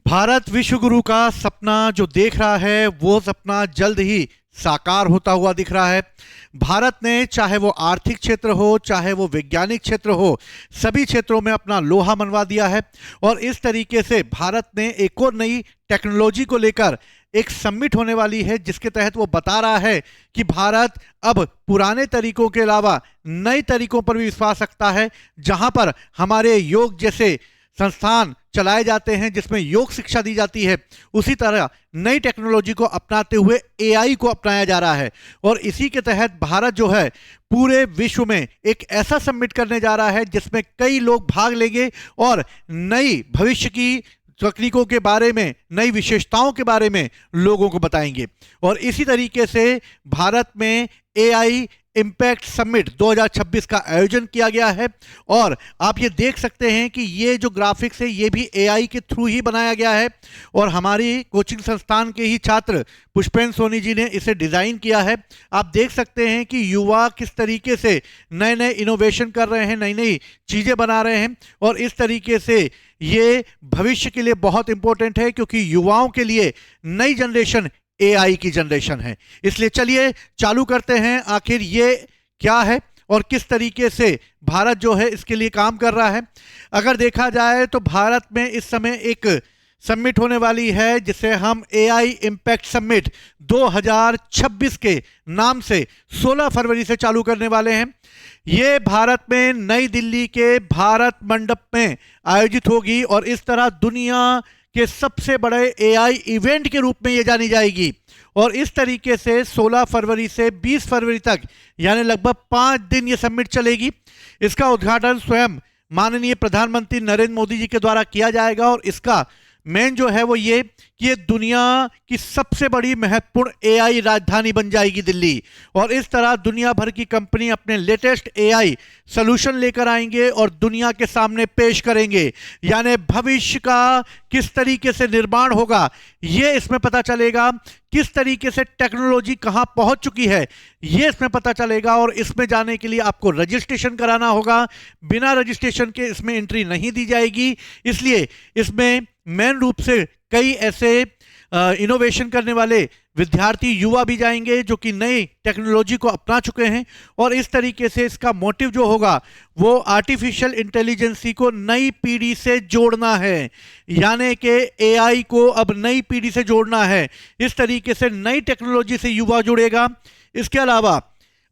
भारत विश्व गुरु का सपना जो देख रहा है वो सपना जल्द ही साकार होता हुआ दिख रहा है। भारत ने चाहे वो आर्थिक क्षेत्र हो चाहे वो वैज्ञानिक क्षेत्र हो, सभी क्षेत्रों में अपना लोहा मनवा दिया है। और इस तरीके से भारत ने एक और नई टेक्नोलॉजी को लेकर एक समिट होने वाली है, जिसके तहत वो बता रहा है कि भारत अब पुराने तरीकों के अलावा नए तरीकों पर भी विश्वास रखता है, जहां पर हमारे योग जैसे संस्थान चलाए जाते हैं जिसमें योग शिक्षा दी जाती है, उसी तरह नई टेक्नोलॉजी को अपनाते हुए एआई को अपनाया जा रहा है। और इसी के तहत भारत जो है पूरे विश्व में एक ऐसा समिट करने जा रहा है जिसमें कई लोग भाग लेंगे और नई भविष्य की तकनीकों के बारे में, नई विशेषताओं के बारे में लोगों को बताएंगे। और इसी तरीके से भारत में एआई इम्पैक्ट समिट 2026 का आयोजन किया गया है। और आप ये देख सकते हैं कि ये जो ग्राफिक्स है ये भी एआई के थ्रू ही बनाया गया है और हमारी कोचिंग संस्थान के ही छात्र पुष्पेंद्र सोनी जी ने इसे डिज़ाइन किया है। आप देख सकते हैं कि युवा किस तरीके से नए नए इनोवेशन कर रहे हैं, नई नई चीज़ें बना रहे हैं। और इस तरीके से ये भविष्य के लिए बहुत इंपॉर्टेंट है, क्योंकि युवाओं के लिए नई जनरेशन एआई की जनरेशन है। इसलिए चलिए चालू करते हैं, आखिर ये क्या है और किस तरीके से भारत जो है इसके लिए काम कर रहा है। अगर देखा जाए तो भारत में इस समय एक समिट होने वाली है जिसे हम एआई इम्पैक्ट समिट 2026 के नाम से 16 फरवरी से चालू करने वाले हैं। ये भारत में नई दिल्ली के भारत मंडप में आयोजित होगी और इस तरह दुनिया के सबसे बड़े एआई इवेंट के रूप में ये जानी जाएगी। और इस तरीके से 16 फरवरी से 20 फरवरी तक यानी लगभग 5 दिन ये समिट चलेगी। इसका उद्घाटन स्वयं माननीय प्रधानमंत्री नरेंद्र मोदी जी के द्वारा किया जाएगा। और इसका मेन जो है वो ये कि ये दुनिया की सबसे बड़ी महत्वपूर्ण एआई राजधानी बन जाएगी दिल्ली। और इस तरह दुनिया भर की कंपनी अपने लेटेस्ट एआई सॉल्यूशन लेकर आएंगे और दुनिया के सामने पेश करेंगे। यानी भविष्य का किस तरीके से निर्माण होगा ये इसमें पता चलेगा, किस तरीके से टेक्नोलॉजी कहां पहुंच चुकी है ये इसमें पता चलेगा। और इसमें जाने के लिए आपको रजिस्ट्रेशन कराना होगा, बिना रजिस्ट्रेशन के इसमें एंट्री नहीं दी जाएगी। इसलिए इसमें मेन रूप से कई ऐसे इनोवेशन करने वाले विद्यार्थी युवा भी जाएंगे जो कि नई टेक्नोलॉजी को अपना चुके हैं। और इस तरीके से इसका मोटिव जो होगा वो आर्टिफिशियल इंटेलिजेंसी को नई पीढ़ी से जोड़ना है, यानी कि एआई को अब नई पीढ़ी से जोड़ना है। इस तरीके से नई टेक्नोलॉजी से युवा जुड़ेगा। इसके अलावा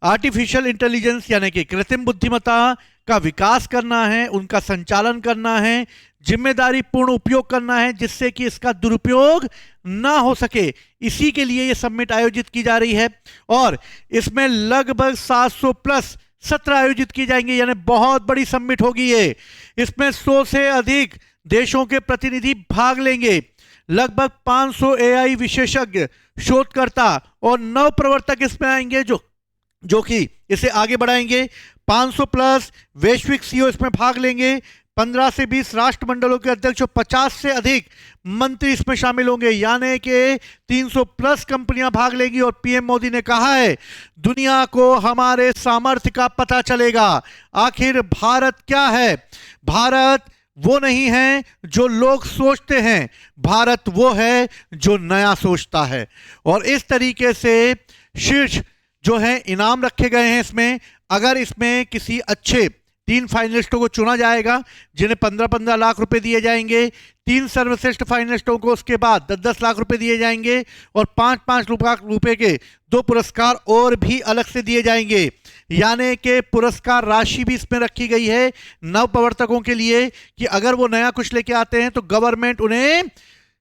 आर्टिफिशियल इंटेलिजेंस यानी कि कृत्रिम बुद्धिमत्ता का विकास करना है, उनका संचालन करना है, जिम्मेदारी पूर्ण उपयोग करना है, जिससे कि इसका दुरुपयोग ना हो सके। इसी के लिए ये समिट आयोजित की जा रही है। और इसमें लगभग 700 प्लस सत्र आयोजित की जाएंगे, यानी बहुत बड़ी समिट होगी ये। इसमें 100 से अधिक देशों के प्रतिनिधि भाग लेंगे। लगभग 500 एआई विशेषज्ञ, शोधकर्ता और नव प्रवर्तक इसमें आएंगे जो कि इसे आगे बढ़ाएंगे। 500 प्लस वैश्विक सीईओ इसमें भाग लेंगे। 15 से 20 राष्ट्रमंडलों के अध्यक्ष और 50 से अधिक मंत्री इसमें शामिल होंगे, यानी कि 300 प्लस कंपनियां भाग लेंगी। और पीएम मोदी ने कहा है दुनिया को हमारे सामर्थ्य का पता चलेगा। आखिर भारत क्या है? भारत वो नहीं है जो लोग सोचते हैं, भारत वो है जो नया सोचता है। और इस तरीके से शीर्ष जो है इनाम रखे गए हैं इसमें। अगर इसमें किसी अच्छे 3 फाइनलिस्टों को चुना जाएगा जिन्हें 15-15 लाख रुपए दिए जाएंगे, 3 सर्वश्रेष्ठ फाइनलिस्टों को उसके बाद 10-10 लाख रुपए दिए जाएंगे और 5-5 लाख रुपए के 2 पुरस्कार और भी अलग से दिए जाएंगे। यानी कि पुरस्कार राशि भी इसमें रखी गई है नव प्रवर्तकों के लिए कि अगर वो नया कुछ लेके आते हैं तो गवर्नमेंट उन्हें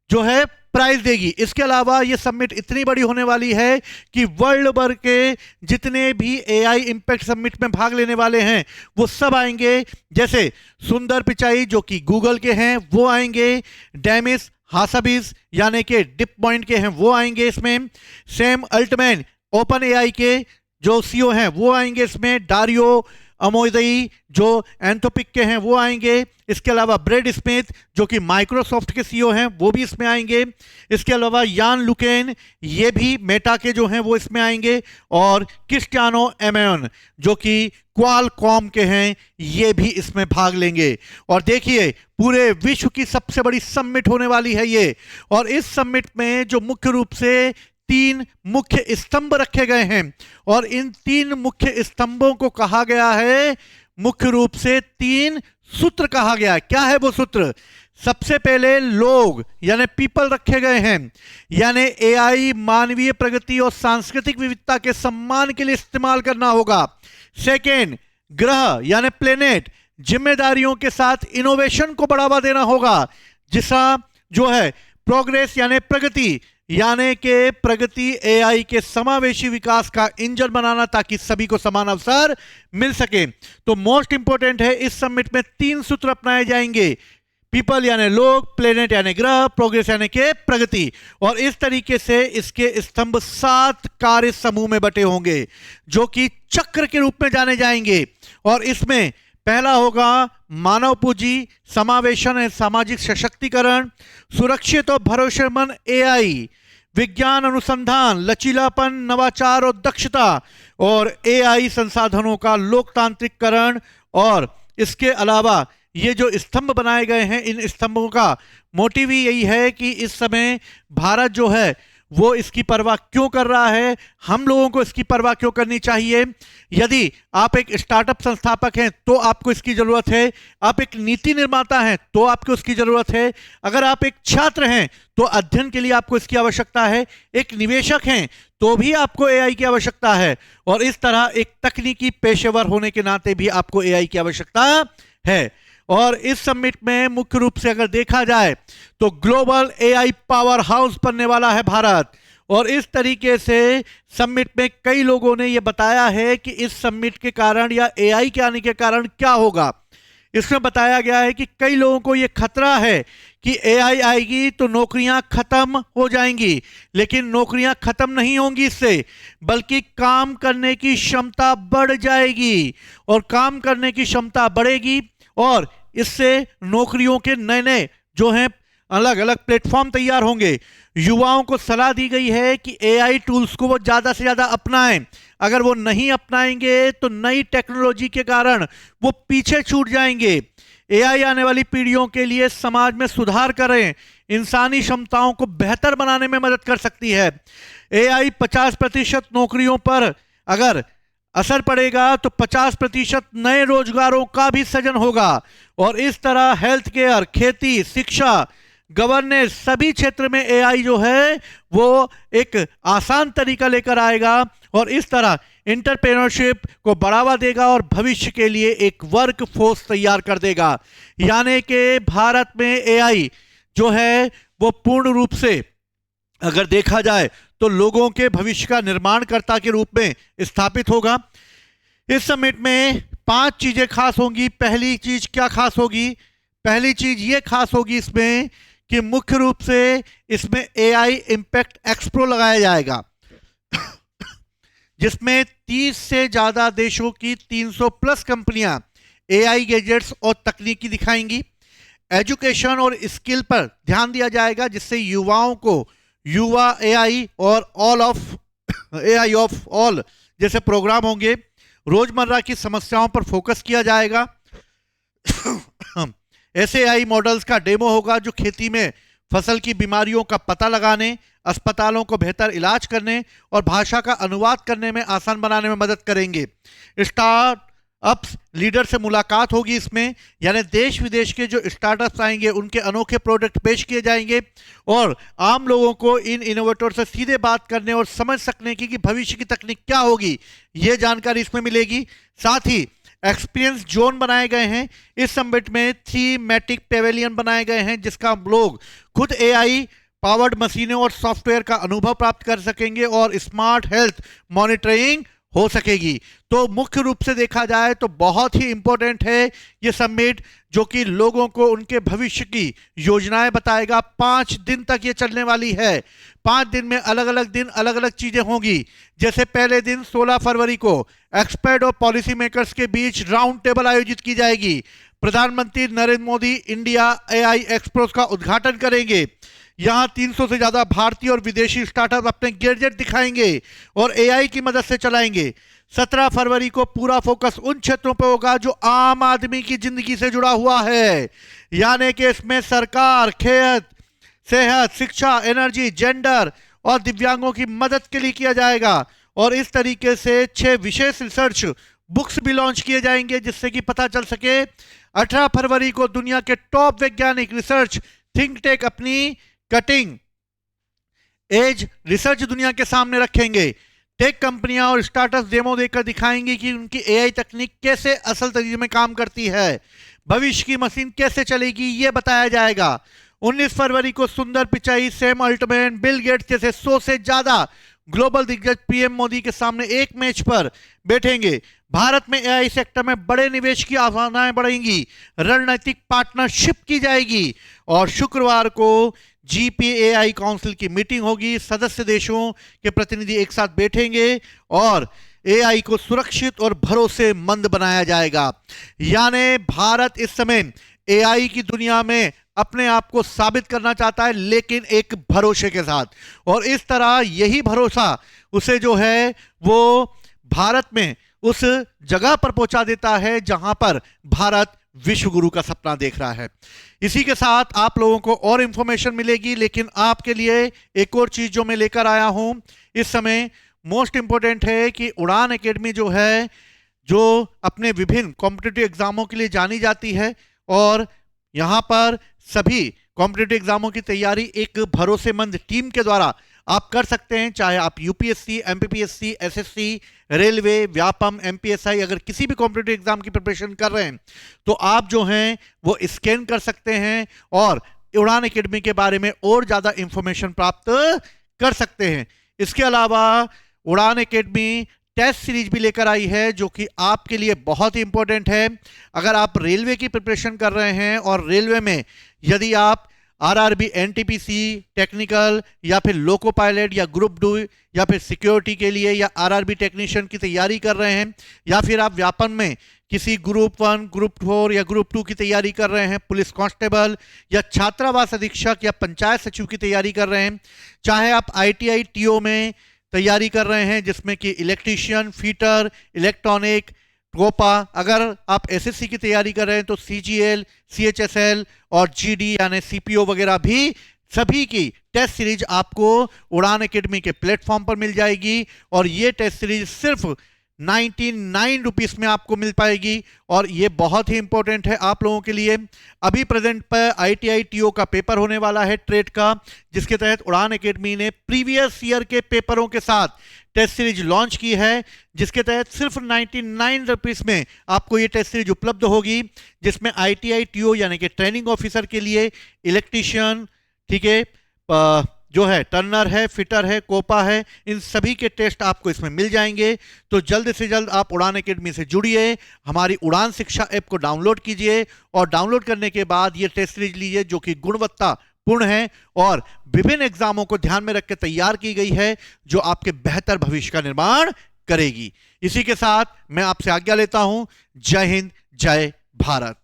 जो है प्राइज देगी। इसके अलावा ये समिट इतनी बड़ी होने वाली है कि वर्ल्ड भर के जितने भी एआई इम्पैक्ट समिट में भाग लेने वाले हैं वो सब आएंगे। जैसे सुंदर पिचाई जो कि गूगल के हैं वो आएंगे, डेमिस हासाबिस यानी कि डिप पॉइंट के हैं वो आएंगे इसमें, सैम अल्टमैन ओपन एआई के जो सीईओ हैं वो आएंगे इसमें, डारियो अमोदई जो एंथोपिक के हैं वो आएंगे। इसके अलावा ब्रैड स्मिथ जो कि माइक्रोसॉफ्ट के सीईओ हैं वो भी इसमें आएंगे। इसके अलावा यान लुकेन ये भी मेटा के जो हैं वो इसमें आएंगे। और क्रिस्टियानो एमेन जो कि क्वालकॉम के हैं ये भी इसमें भाग लेंगे। और देखिए पूरे विश्व की सबसे बड़ी समिट होने वाली है ये। और इस समिट में जो मुख्य रूप से 3 मुख्य स्तंभ रखे गए हैं और इन 3 मुख्य स्तंभों को कहा गया है, मुख्य रूप से 3 सूत्र कहा गया है। क्या है वो सूत्र? सबसे पहले लोग यानी पीपल रखे गए हैं, यानी एआई मानवीय प्रगति और सांस्कृतिक विविधता के सम्मान के लिए इस्तेमाल करना होगा। सेकेंड, ग्रह यानी प्लेनेट, जिम्मेदारियों के साथ इनोवेशन को बढ़ावा देना होगा, जिसका जो है प्रोग्रेस यानी प्रगति, यानी कि प्रगति एआई के समावेशी विकास का इंजन बनाना ताकि सभी को समान अवसर मिल सके। तो मोस्ट इंपोर्टेंट है इस समिट में 3 सूत्र अपनाए जाएंगे, पीपल यानी लोग, प्लेनेट यानी ग्रह, प्रोग्रेस यानी के प्रगति। और इस तरीके से इसके स्तंभ 7 कार्य समूह में बटे होंगे जो कि चक्र के रूप में जाने जाएंगे। और इसमें पहला होगा मानव पूंजी, समावेशन एवं सामाजिक सशक्तिकरण, सुरक्षित और भरोसेमंद एआई, विज्ञान अनुसंधान, लचीलापन, नवाचार और दक्षता, और एआई संसाधनों का लोकतांत्रिकरण। और इसके अलावा ये जो स्तंभ बनाए गए हैं, इन स्तंभों का मोटिव ही यही है कि इस समय भारत जो है वो इसकी परवाह क्यों कर रहा है, हम लोगों को इसकी परवाह क्यों करनी चाहिए। यदि आप एक स्टार्टअप संस्थापक हैं तो आपको इसकी जरूरत है, आप एक नीति निर्माता हैं तो आपको इसकी जरूरत है, अगर आप एक छात्र हैं तो अध्ययन के लिए आपको इसकी आवश्यकता है, एक निवेशक हैं तो भी आपको एआई की आवश्यकता है, और इस तरह एक तकनीकी पेशेवर होने के नाते भी आपको एआई की आवश्यकता है। और इस समिट में मुख्य रूप से अगर देखा जाए तो ग्लोबल एआई पावर हाउस बनने वाला है भारत। और इस तरीके से समिट में कई लोगों ने यह बताया है कि इस समिट के कारण या एआई के आने के कारण क्या होगा। इसमें बताया गया है कि कई लोगों को यह खतरा है कि एआई आएगी तो नौकरियां खत्म हो जाएंगी, लेकिन नौकरियां खत्म नहीं होंगी इससे, बल्कि काम करने की क्षमता बढ़ जाएगी। और काम करने की क्षमता बढ़ेगी और इससे नौकरियों के नए नए जो हैं अलग अलग प्लेटफॉर्म तैयार होंगे। युवाओं को सलाह दी गई है कि एआई टूल्स को वो ज़्यादा से ज़्यादा अपनाएं। अगर वो नहीं अपनाएंगे तो नई टेक्नोलॉजी के कारण वो पीछे छूट जाएंगे। एआई आने वाली पीढ़ियों के लिए समाज में सुधार करें, इंसानी क्षमताओं को बेहतर बनाने में मदद कर सकती है। एआई 50% नौकरियों पर अगर असर पड़ेगा तो 50% नए रोजगारों का भी सृजन होगा। और इस तरह हेल्थ केयर, खेती, शिक्षा, गवर्नेंस सभी क्षेत्र में एआई जो है वो एक आसान तरीका लेकर आएगा और इस तरह एंटरप्रेन्योरशिप को बढ़ावा देगा और भविष्य के लिए एक वर्क फोर्स तैयार कर देगा। यानी कि भारत में एआई जो है वो पूर्ण रूप से अगर देखा जाए तो लोगों के भविष्य का निर्माणकर्ता के रूप में स्थापित होगा। इस समिट में 5 चीजें खास होंगी। पहली चीज क्या खास होगी? पहली चीज ये खास होगी इसमें कि मुख्य रूप से इसमें एआई इम्पैक्ट एक्सपो लगाया जाएगा जिसमें 30 से ज्यादा देशों की 300+ कंपनियां एआई गैजेट्स और तकनीकी दिखाएंगी। एजुकेशन और स्किल पर ध्यान दिया जाएगा जिससे युवाओं को युवा एआई और all of AI of all जैसे प्रोग्राम होंगे। रोजमर्रा की समस्याओं पर फोकस किया जाएगा। ऐसे एआई मॉडल्स का डेमो होगा जो खेती में फसल की बीमारियों का पता लगाने, अस्पतालों को बेहतर इलाज करने और भाषा का अनुवाद करने में आसान बनाने में मदद करेंगे। स्टार्टअप्स लीडर से मुलाकात होगी इसमें, यानी देश विदेश के जो स्टार्टअप्स आएंगे उनके अनोखे प्रोडक्ट पेश किए जाएंगे और आम लोगों को इन इनोवेटर से सीधे बात करने और समझ सकने की कि भविष्य की तकनीक क्या होगी ये जानकारी इसमें मिलेगी। साथ ही एक्सपीरियंस जोन बनाए गए हैं। इस समिट में थीमेटिक पेवेलियन बनाए गए हैं जिसका लोग खुद एआई पावर्ड मशीनों और सॉफ्टवेयर का अनुभव प्राप्त कर सकेंगे और स्मार्ट हेल्थ मॉनिटरिंग हो सकेगी। तो मुख्य रूप से देखा जाए तो बहुत ही इंपॉर्टेंट है ये समिट, जो कि लोगों को उनके भविष्य की योजनाएं बताएगा। 5 दिन तक ये चलने वाली है। 5 दिन में अलग अलग दिन अलग अलग चीजें होंगी। जैसे पहले दिन 16 फरवरी को एक्सपर्ट और पॉलिसी मेकर्स के बीच राउंड टेबल आयोजित की जाएगी। प्रधानमंत्री Narendra Modi India AI expo का उद्घाटन करेंगे। यहां 300 से ज्यादा भारतीय और विदेशी स्टार्टअप अपने गैजेट दिखाएंगे और एआई की मदद से चलाएंगे। 17 फरवरी को पूरा फोकस उन क्षेत्रों पर होगा जो आम आदमी की जिंदगी से जुड़ा हुआ है, यानी कि इसमें सरकार, खेत, सेहत, शिक्षा, एनर्जी, जेंडर और दिव्यांगों की मदद के लिए किया जाएगा। और इस तरीके से 6 विशेष रिसर्च बुक्स भी लॉन्च किए जाएंगे, जिससे कि पता चल सके। 18 फरवरी को दुनिया के टॉप वैज्ञानिक, रिसर्च थिंक टेक अपनी कटिंग एज रिसर्च दुनिया के सामने रखेंगे। टेक कंपनियां और स्टार्टअप डेमो देकर दिखाएंगी कि उनकी एआई तकनीक कैसे असल तरीके में काम करती है। भविष्य की मशीन कैसे चलेगी ये बताया जाएगा। 19 फरवरी को Sundar Pichai, Sam Altman, Bill Gates जैसे 100 से ज्यादा ग्लोबल दिग्गज पीएम मोदी के सामने एक मैच पर बैठेंगे। भारत में एआई सेक्टर में बड़े निवेश की आशाएं बढ़ेंगी, रणनीतिक पार्टनरशिप की जाएगी। और शुक्रवार को जीपीएआई काउंसिल की मीटिंग होगी। सदस्य देशों के प्रतिनिधि एक साथ बैठेंगे और एआई को सुरक्षित और भरोसेमंद बनाया जाएगा। यानी भारत इस समय एआई की दुनिया में अपने आप को साबित करना चाहता है, लेकिन एक भरोसे के साथ। और इस तरह यही भरोसा उसे जो है वो भारत में उस जगह पर पहुंचा देता है जहां पर भारत विश्व गुरु का सपना देख रहा है। इसी के साथ आप लोगों को और इंफॉर्मेशन मिलेगी, लेकिन आपके लिए एक और चीज जो मैं लेकर आया हूं इस समय मोस्ट इंपॉर्टेंट है कि उड़ान एकेडमी जो है, जो अपने विभिन्न कॉम्पिटिटिव एग्जामों के लिए जानी जाती है, और यहां पर सभी कॉम्पिटिटिव एग्जामों की तैयारी एक भरोसेमंद टीम के द्वारा आप कर सकते हैं। चाहे आप UPSC, MPPSC, SSC, railway, Vyapam, MPSI, अगर किसी भी कॉम्पिटिटिव एग्जाम की प्रिपरेशन कर रहे हैं तो आप जो हैं वो स्कैन कर सकते हैं और उड़ान एकेडमी के बारे में और ज्यादा इंफॉर्मेशन प्राप्त कर सकते हैं। इसके अलावा उड़ान एकेडमी टेस्ट सीरीज भी लेकर आई है, जो कि आपके लिए बहुत ही इंपॉर्टेंट है। अगर आप रेलवे की प्रिपरेशन कर रहे हैं और रेलवे में यदि आप आरआरबी, एनटीपीसी, टेक्निकल या फिर लोको पायलट या ग्रुप 2 या फिर सिक्योरिटी के लिए या आरआरबी टेक्नीशियन की तैयारी कर रहे हैं, या फिर आप व्यापम में किसी ग्रुप 1, ग्रुप 4 या ग्रुप 2 की तैयारी कर रहे हैं, पुलिस कांस्टेबल या छात्रावास अधीक्षक या पंचायत सचिव की तैयारी कर रहे हैं, चाहे आप आईटीआई टीओ में तैयारी कर रहे हैं जिसमें कि इलेक्ट्रीशियन, फीटर, इलेक्ट्रॉनिक, कोपा, अगर आप एसएससी की तैयारी कर रहे हैं तो सीजीएल, सीएचएसएल और जीडी यानी सीपीओ वगैरह भी सभी की टेस्ट सीरीज आपको उड़ान एकेडमी के प्लेटफॉर्म पर मिल जाएगी। और ये टेस्ट सीरीज सिर्फ 99 रुपीस में आपको मिल पाएगी। और ये बहुत ही इंपॉर्टेंट है आप लोगों के लिए। अभी प्रेजेंट पर आईटीआई टीओ का पेपर होने वाला है ट्रेड का, जिसके तहत उड़ान एकेडमी ने प्रीवियस ईयर के पेपरों के साथ टेस्ट सीरीज लॉन्च की है, जिसके तहत सिर्फ 99 रुपीस में आपको ये टेस्ट सीरीज उपलब्ध होगी, जिसमें आईटीआई टीओ यानी कि ट्रेनिंग ऑफिसर के लिए इलेक्ट्रीशियन, ठीक है, जो है टर्नर है, फिटर है, कोपा है, इन सभी के टेस्ट आपको इसमें मिल जाएंगे। तो जल्द से जल्द आप उड़ान एकेडमी से जुड़िए, हमारी उड़ान शिक्षा ऐप को डाउनलोड कीजिए और डाउनलोड करने के बाद ये टेस्ट सीरीज लीजिए जो कि गुणवत्ता पूर्ण है और विभिन्न एग्जामों को ध्यान में रख के तैयार की गई है, जो आपके बेहतर भविष्य का निर्माण करेगी। इसी के साथ मैं आपसे आज्ञा लेता हूं। जय हिंद, जय भारत।